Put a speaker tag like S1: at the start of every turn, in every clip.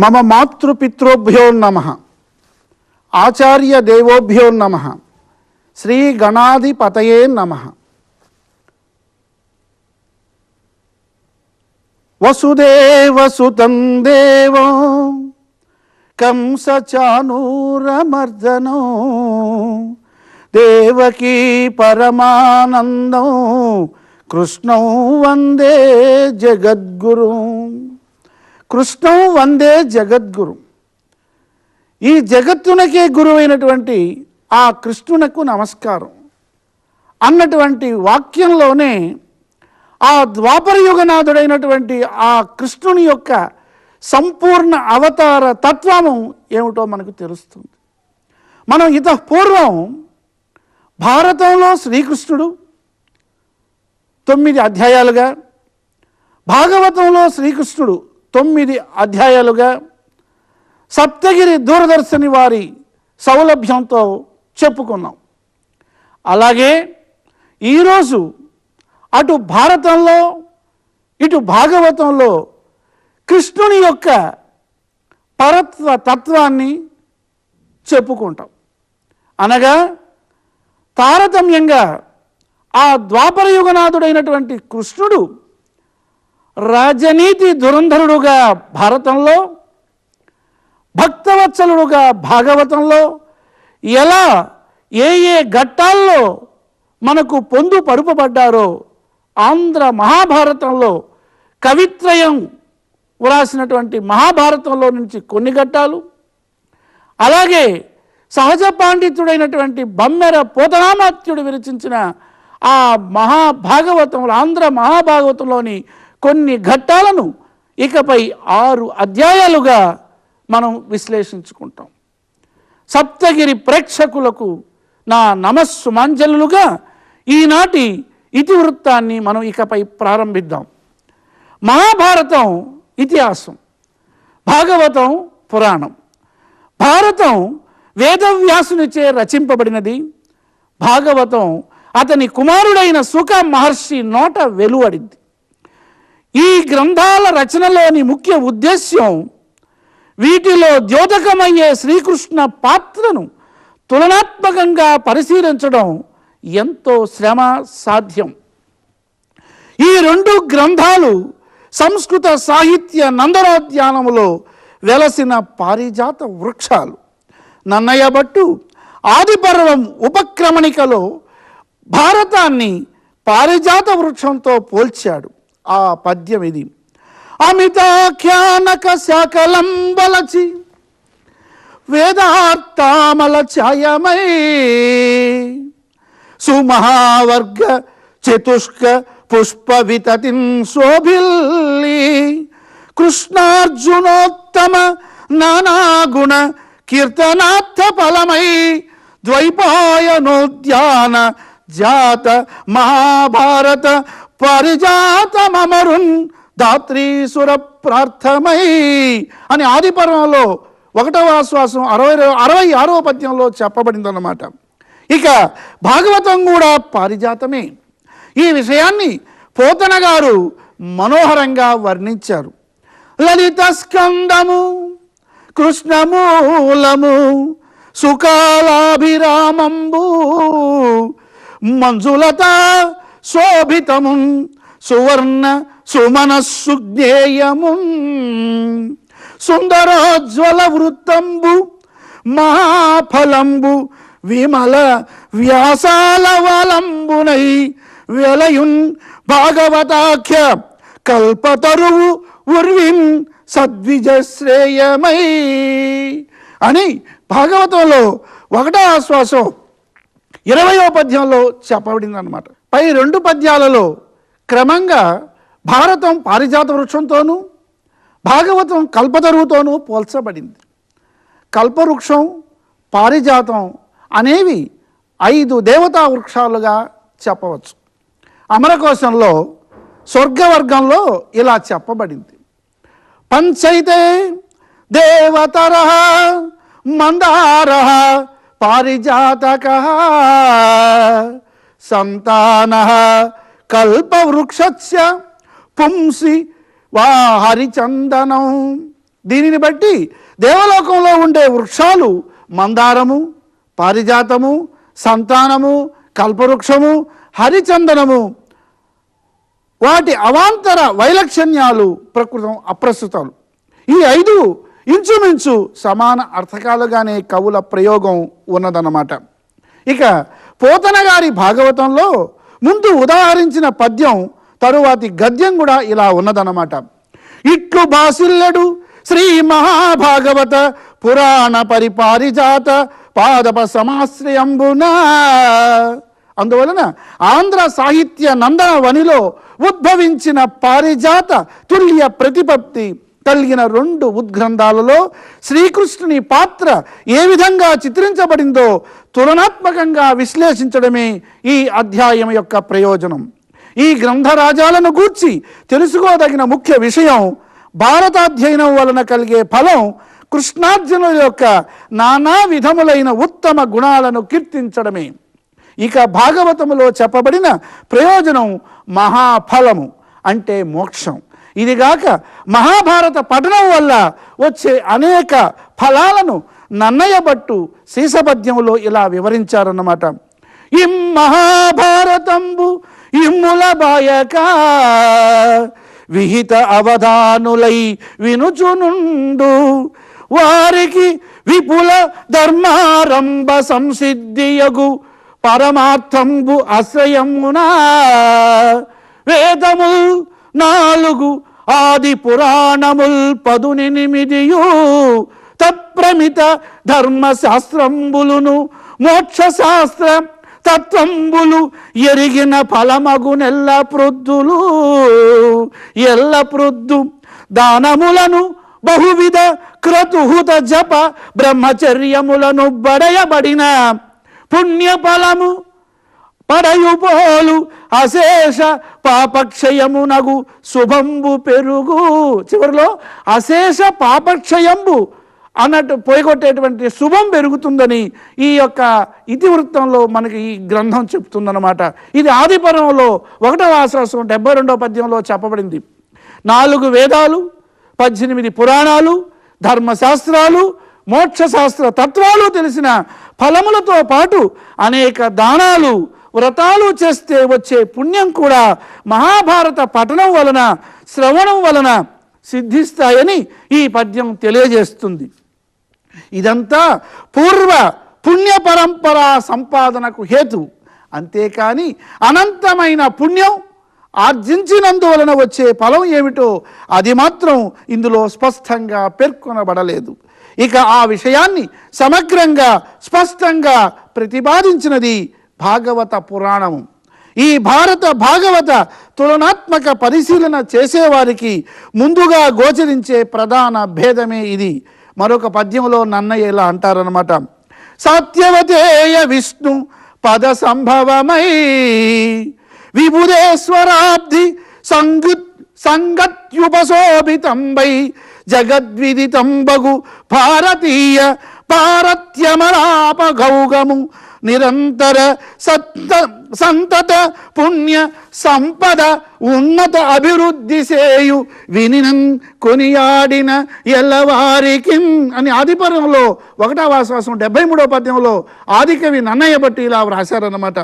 S1: మమ మాతృపితృభ్యో నమః, ఆచార్య దేవోభ్యో నమః, శ్రీ గణాధిపతయే నమః. వసుదేవసుతం దేవో కంసచానూరమర్దనో దేవకీ పరమానందం కృష్ణం వందే జగద్గురు. కృష్ణం వందే జగద్గురు. ఈ జగత్తునకే గురువైనటువంటి ఆ కృష్ణునకు నమస్కారం అన్నటువంటి వాక్యంలోనే ఆ ద్వాపరయుగనాథుడైనటువంటి ఆ కృష్ణుని యొక్క సంపూర్ణ అవతార తత్వము ఏమిటో మనకు తెలుస్తుంది. మనం పూర్వం భారతంలో శ్రీకృష్ణుడు 9 అధ్యాయాలుగా, భాగవతంలో శ్రీకృష్ణుడు 9 అధ్యాయాలుగా సప్తగిరి దూరదర్శని వారి సౌలభ్యంతో చెప్పుకున్నాం. అలాగే ఈరోజు అటు భారతంలో ఇటు భాగవతంలో కృష్ణుని యొక్క పరత్వ తత్వాన్ని చెప్పుకుంటాం. అనగా తారతమ్యంగా ఆ ద్వాపరయుగనాథుడైనటువంటి కృష్ణుడు రాజనీతి దురంధరుడుగా భారతంలో, భక్తవత్సలుడుగా భాగవతంలో ఎలా ఏ ఘట్టాల్లో మనకు పొందు పరుపబడ్డారో ఆంధ్ర మహాభారతంలో కవిత్రయం వ్రాసినటువంటి మహాభారతంలో నుంచి కొన్ని ఘట్టాలు, అలాగే సహజ పాండిత్యుడైనటువంటి బమ్మెర పోతనామాత్యుడు విరచించిన ఆ మహాభాగవతంలో ఆంధ్ర మహాభాగవతంలోని కొన్ని ఘట్టాలను ఇకపై 6 అధ్యాయాలుగా మనం విశ్లేషించుకుంటాం. సప్తగిరి ప్రేక్షకులకు నా నమస్సుమాంజలులుగా ఈనాటి ఇతివృత్తాన్ని మనం ఇకపై ప్రారంభిద్దాం. మహాభారతం ఇతిహాసం, భాగవతం పురాణం. భారతం వేదవ్యాసునిచే రచింపబడినది, భాగవతం అతని కుమారుడైన సుఖ మహర్షి నోట వెలువడింది. ఈ గ్రంథాల రచనలోని ముఖ్య ఉద్దేశ్యం వీటిలో ద్యోతకమయ్యే శ్రీకృష్ణ పాత్రను తులనాత్మకంగా పరిశీలించడం ఎంతో శ్రమ సాధ్యం. ఈ 2 గ్రంథాలు సంస్కృత సాహిత్య నందనోద్యానములో వెలసిన పారిజాత వృక్షాలు. నన్నయ్య భట్టు ఆదిపర్వం ఉపక్రమణికలో భారతాన్ని పారిజాత వృక్షంతో పోల్చాడు. ఆ పద్యం ఇది: అమితాఖ్యానక శాకలం బలచి వేదార్థామల ఛాయమై సుమహావర్గ చతుష్క పుష్ప వితతిన్ శోభిల్లి కృష్ణార్జునోత్తమ నానాగుణ కీర్తనార్థ ఫలమై ద్వైపాయనోద్యాన జాత మహాభారత పరిజాతమరున్ ధాత్రీసుర ప్రార్థమై అని ఆదిపర్వంలో 1వ ఆశ్వాసం 66వ పద్యంలో చెప్పబడిందన్నమాట. ఇక భాగవతం కూడా పారిజాతమే. ఈ విషయాన్ని పోతన గారు మనోహరంగా వర్ణించారు. లలిత స్కందము కృష్ణమూలము సుకాలాభిరామంబు మంజులత శోభితము సువర్ణ సుమనస్సు జ్ఞేయము సుందరోజ్వల వృత్తంబు మహాఫలంబు విమల వ్యాసాల వలంబునై వెలయున్ భాగవతాఖ్య కల్పతరువు ఉర్విన్ సద్విజశ్రేయమై అని భాగవతంలో 1వ ఆశ్వాసం 20వ పద్యంలో చెప్పబడింది అన్నమాట. పై 2 పద్యాలలో క్రమంగా భారతం పారిజాత వృక్షంతోనూ భాగవతం కల్పతరువుతోనూ పోల్చబడింది. కల్పవృక్షం, పారిజాతం అనేవి 5 దేవతా వృక్షాలుగా చెప్పవచ్చు. అమరకోశంలో స్వర్గవర్గంలో ఇలా చెప్పబడింది: పంచైతే దేవతర మందార పారిజాతక సంతాన కల్పవృక్షస్య పుంసి వా హరిచందనం దీనిని బట్టి దేవలోకంలో ఉండే వృక్షాలు మందారము, పారిజాతము, సంతానము, కల్పవృక్షము, హరిచందనము, వాటి అవాంతర వైలక్షణ్యాలు ప్రకృతం అప్రస్తుతాలు, ఈ 5 ఇంచుమించు సమాన అర్థకాలుగానే కవుల ప్రయోగం ఉన్నదన్నమాట. ఇక పోతన గారి భాగవతంలో ముందు ఉదాహరించిన పద్యం తరువాతి గద్యం కూడా ఇలా ఉన్నదన్నమాట. ఇట్లు బాసిల్లడు శ్రీ మహాభాగవత పురాణ పరిపారిజాత పాదప సమాశ్రయంబున. అందువలన ఆంధ్ర సాహిత్య నందన వనిలో ఉద్భవించిన పారిజాత తుల్య ప్రతిపత్తి కలిగిన 2 ఉద్గ్రంథాలలో శ్రీకృష్ణుని పాత్ర ఏ విధంగా చిత్రించబడిందో తులనాత్మకంగా విశ్లేషించడమే ఈ అధ్యాయం యొక్క ప్రయోజనం. ఈ గ్రంథరాజాలను గూర్చి తెలుసుకోదగిన ముఖ్య విషయం భారతాధ్యయనం వలన కలిగే ఫలం కృష్ణార్జునుల యొక్క నానా విధములైన ఉత్తమ గుణాలను కీర్తించడమే. ఇక భాగవతములో చెప్పబడిన ప్రయోజనం మహాఫలము అంటే మోక్షం. ఇదిగాక మహాభారత పఠనం వల్ల వచ్చే అనేక ఫలాలను నన్నయ్య భట్టు శీసపద్యంలో ఇలా వివరించారన్నమాట. ఇం మహాభారతంబు ఇమ్ముల బాయక విహిత అవధానులై వినుచునుండు వారికి విపుల ధర్మారంభ సంసిద్ధియగు పరమార్థంబు ఆశ్రయమునా వేదముల్ 4 ఆది పురాణముల్ 18 తత్ప్రమిత ధర్మశాస్త్రంబులును మోక్షశాస్త్ర తత్వంబులు ఎరిగిన ఫలమగునెల్ల ప్రొద్దులు ఎల్ల ప్రొద్దు దానములను బహువిధ క్రతుహుత జప బ్రహ్మచర్యములను బడయబడిన పుణ్యఫలము పడయుపోలు అశేష పాపక్షయమునగు శుభంబు పెరుగు. చివరిలో అశేష పాపక్షయంబు అన్నట్టు పోయికొట్టేటువంటి శుభం పెరుగుతుందని ఈ యొక్క ఇతివృత్తంలో మనకి ఈ గ్రంథం చెప్తుందన్నమాట. ఇది ఆదిపర్వంలో 1వ ఆశ్వాసం 72వ పద్యంలో చెప్పబడింది. 4 వేదాలు, 18 పురాణాలు, ధర్మశాస్త్రాలు, మోక్షశాస్త్ర తత్వాలు తెలిసిన ఫలములతో పాటు అనేక దానాలు, వ్రతాలు చేస్తే వచ్చే పుణ్యం కూడా మహాభారత పఠనం వలన, శ్రవణం వలన సిద్ధిస్తాయని ఈ పద్యం తెలియజేస్తుంది. ఇదంతా పూర్వ పుణ్య పరంపర సంపాదనకు హేతు. అంతేకాని అనంతమైన పుణ్యం ఆర్జించినందువలన వచ్చే ఫలం ఏమిటో అది మాత్రం ఇందులో స్పష్టంగా పేర్కొనబడలేదు. ఇక ఆ విషయాన్ని సమగ్రంగా స్పష్టంగా ప్రతిపాదించినది భాగవత పురాణము. ఈ భాగవత తులనాత్మక పరిశీలన చేసేవారికి ముందుగా గోచరించే ప్రధాన భేదమే ఇది. మరొక పద్యంలో నన్నయ్య ఇలా అంటారనమాట. సత్యవతేయ విష్ణు పద సంభవమై విబుధేశ్వరాబ్ది సంగత్యుపశోభితంబై జగద్విదితంబగు భారతీయ పారత్యమలాపగౌగము నిరంతర సంతత పుణ్య సంపద ఉన్నత అభివృద్ధి చేయు వినినన్ కొనియాడిన ఎల్లవారికి అని ఆదిపర్వంలో 1వ ఆశ్వాసం 73వ పద్యంలో ఆదికవి నన్నయ్య భట్టి ఇలా వ్రాశారన్నమాట.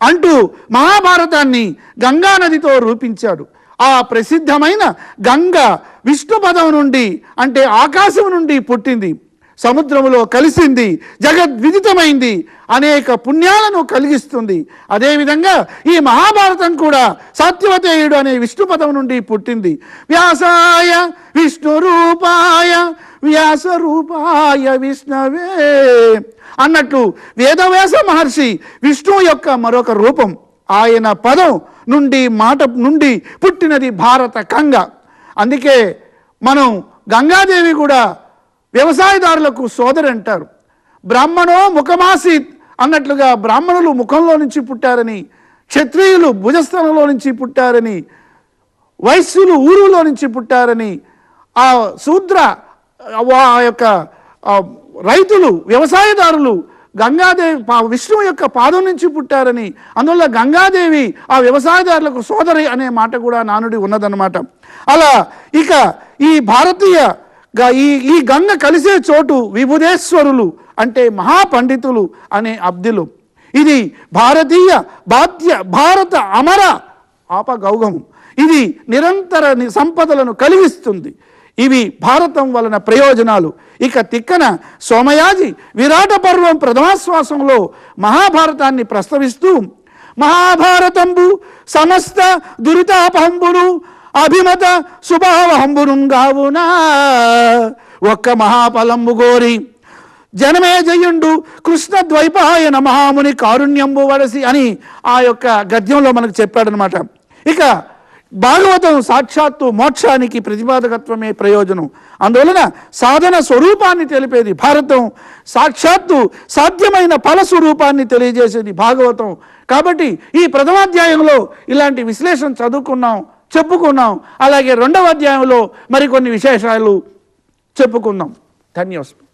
S1: అంటూ మహాభారతాన్ని గంగానదితో రూపించాడు. ఆ ప్రసిద్ధమైన గంగ విష్ణుపదం నుండి అంటే ఆకాశం నుండి పుట్టింది, సముద్రములో కలిసింది, జగద్విదితమైంది, అనేక పుణ్యాలను కలిగిస్తుంది. అదేవిధంగా ఈ మహాభారతం కూడా సత్యవతేయుడు అనే విష్ణుపదం నుండి పుట్టింది. వ్యాసాయ విష్ణు రూపాయ వ్యాస రూపాయ విష్ణవే అన్నట్లు వేదవ్యాస మహర్షి విష్ణువు యొక్క మరొక రూపం. ఆయన పదం నుండి మాట నుండి పుట్టినది భారత గంగ. అందుకే మనం గంగాదేవి కూడా వ్యవసాయదారులకు సోదరి అంటారు. బ్రాహ్మణో ముఖమాసీత్ అన్నట్లుగా బ్రాహ్మణులు ముఖంలో నుంచి పుట్టారని, క్షత్రియులు భుజస్థలంలో నుంచి పుట్టారని, వైశ్యులు ఊరులో నుంచి పుట్టారని, ఆ శూద్ర ఆ యొక్క రైతులు వ్యవసాయదారులు గంగాదేవి విష్ణువు యొక్క పాదం నుంచి పుట్టారని, అందువల్ల గంగాదేవి ఆ వ్యవసాయదారులకు సోదరి అనే మాట కూడా నానుడి ఉన్నదన్నమాట. అలా ఇక ఈ భారతీయ ఈ గంగ కలిసే చోటు విభుదేశ్వరులు అంటే మహాపండితులు అనే అబ్దులు. ఇది భారత అమర ఆపగౌగము. ఇది నిరంతర సంపదలను కలిగిస్తుంది. ఇవి భారతం వలన ప్రయోజనాలు. ఇక తిక్కన సోమయాజి విరాట పర్వం ప్రథమాశ్వాసంలో మహాభారతాన్ని ప్రస్తావిస్తూ మహాభారతంబు సమస్త దురితాపహంబును అభిమత శుభావహంబును గావునా ఒక్క మహాఫలంబు గోరి జనమే జయుండు కృష్ణ ద్వైపాయన మహాముని కారుణ్యంబు వడసి అని ఆ యొక్క గద్యంలో మనకు చెప్పాడనమాట. ఇక భాగవతం సాక్షాత్తు మోక్షానికి ప్రతిపాదకత్వమే ప్రయోజనం. అందువలన సాధన స్వరూపాన్ని తెలిపేది భారతం, సాక్షాత్తు సాధ్యమైన ఫల స్వరూపాన్ని తెలియజేసేది భాగవతం. కాబట్టి ఈ ప్రథమాధ్యాయంలో ఇలాంటి విశ్లేషణ చెప్పుకున్నాం. అలాగే రెండవ అధ్యాయంలో మరికొన్ని విశేషాలు చెప్పుకుందాం. ధన్యవాదాలు.